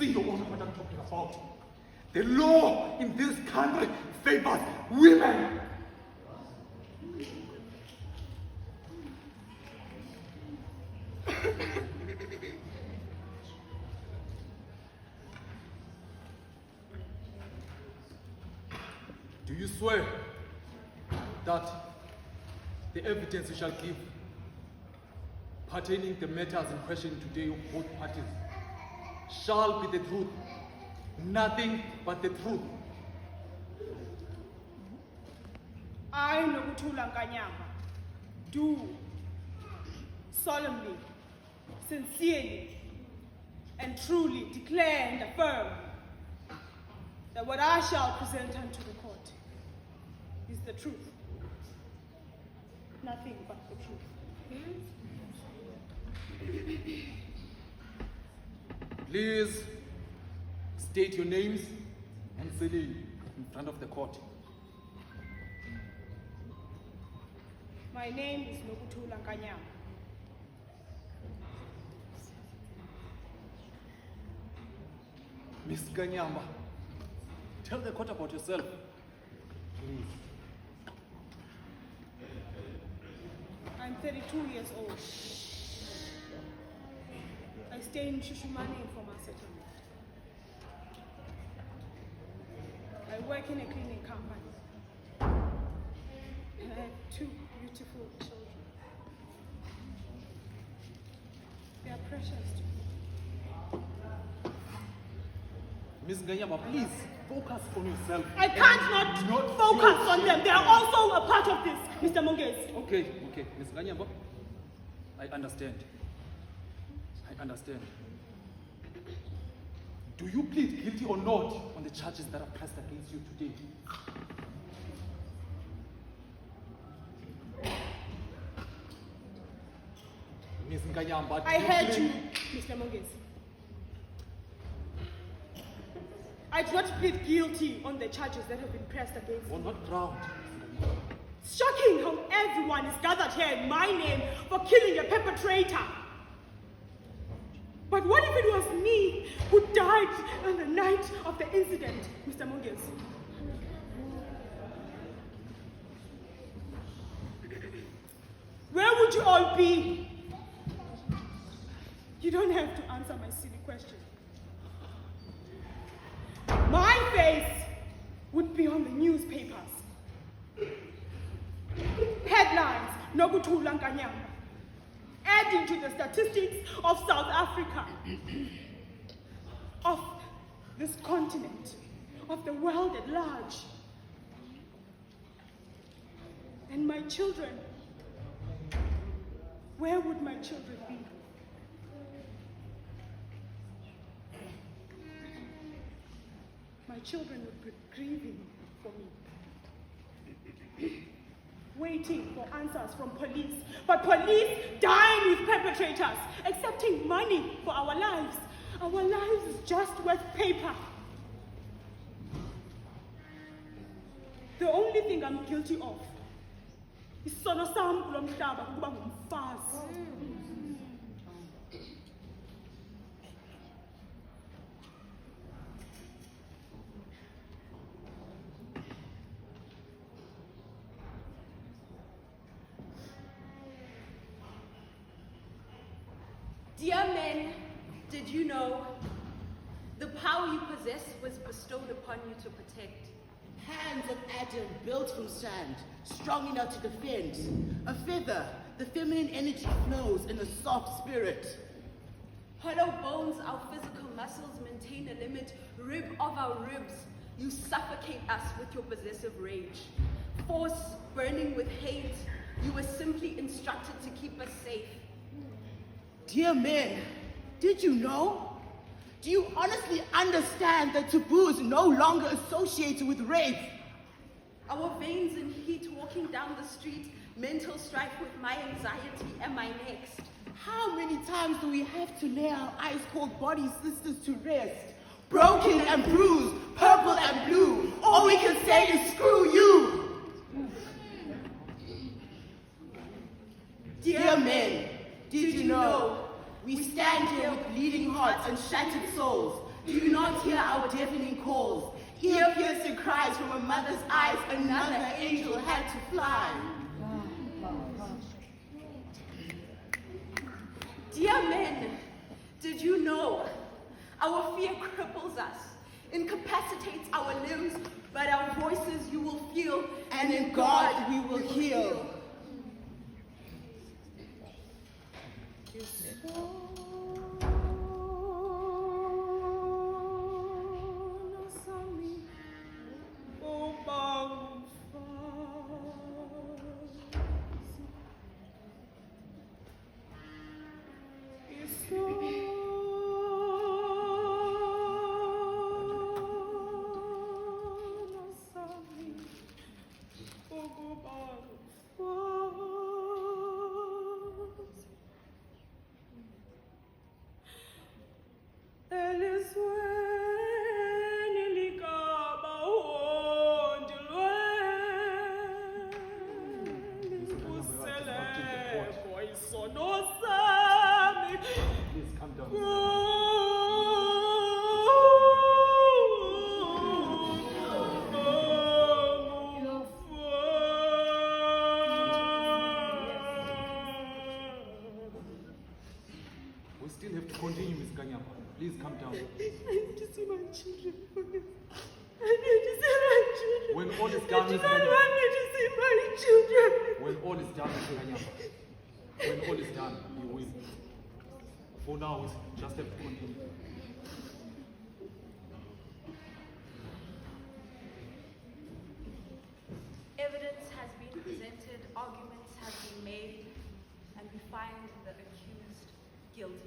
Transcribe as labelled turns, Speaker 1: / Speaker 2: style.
Speaker 1: see your own what I'm talking about. The law in this country favors women. Do you swear that the evidence you shall give pertaining the matters in question today of both parties shall be the truth, nothing but the truth?
Speaker 2: I, Nokuthula Nkanyamba, do solemnly, sincerely, and truly declare and affirm that what I shall present unto the court is the truth, nothing but the truth.
Speaker 1: Please state your names and say in front of the court.
Speaker 2: My name is Nokuthula Nkanyamba.
Speaker 1: Miss Kanyamba, tell the court about yourself, please.
Speaker 2: I'm 32 years old. I stay in Shushumani Informal Settlement. I work in a cleaning company. And I have 2 beautiful children. They are precious to me.
Speaker 1: Miss Kanyamba, please focus on yourself.
Speaker 2: I can't not focus on them. They are also a part of this, Mr. Monges.
Speaker 1: Okay, Miss Kanyamba, I understand. I understand. Do you plead guilty or not on the charges that are pressed against you today? Miss Kanyamba,
Speaker 2: I heard you, Mr. Monges. I do not plead guilty on the charges that have been pressed against me.
Speaker 1: On what ground?
Speaker 2: It's shocking how everyone is gathered here in my name for killing a perpetrator. But what if it was me who died on the night of the incident, Mr. Monges? Where would you all be? You don't have to answer my silly question. My face would be on the newspapers. Headlines, Nokuthula Nkanyamba, adding to the statistics of South Africa, of this continent, of the world at large. And my children, where would my children be? My children would be grieving for me, waiting for answers from police. But police dine with perpetrators, accepting money for our lives. Our lives is just worth paper. The only thing I'm guilty of is Isono Sam kulo mhlaba kukuba ngumfazi.
Speaker 3: Dear men, did you know the power you possess was bestowed upon you to protect?
Speaker 4: Hands of Adam built from sand, strong enough to defend. A feather, the feminine energy flows in a soft spirit.
Speaker 3: Hollow bones, our physical muscles maintain a limit. Rib of our ribs, you suffocate us with your possessive rage. Force burning with hate, you were simply instructed to keep us safe.
Speaker 4: Dear men, did you know? Do you honestly understand that taboo is no longer associated with rape?
Speaker 3: Our veins in heat walking down the street, mental strife with my anxiety, am I next?
Speaker 4: How many times do we have to lay our ice-cold body sisters to rest? Broken and bruised, purple and blue, all we can say is screw you! Dear men, did you know? We stand here with bleeding hearts and shattered souls, Do you not hear our deafening calls? Ear-piercing cries from a mother's eyes, another angel had to fly.
Speaker 3: Dear men, did you know our fear cripples us, incapacitates our limbs, but our voices you will feel,
Speaker 4: And in God we will heal.
Speaker 2: Isono Sam.
Speaker 1: Please come down. We still have to continue, Miss Kanyama. Please come down.
Speaker 2: I need to see my children. I need to see my children.
Speaker 1: When all is done,
Speaker 2: I do
Speaker 1: Miss
Speaker 2: not
Speaker 1: Kanyama.
Speaker 2: want me to see my children.
Speaker 1: When all is done, Miss Kanyama. When all is done, you will. For now, we just have to continue.
Speaker 3: Evidence has been presented, arguments have been made, and we find the accused guilty.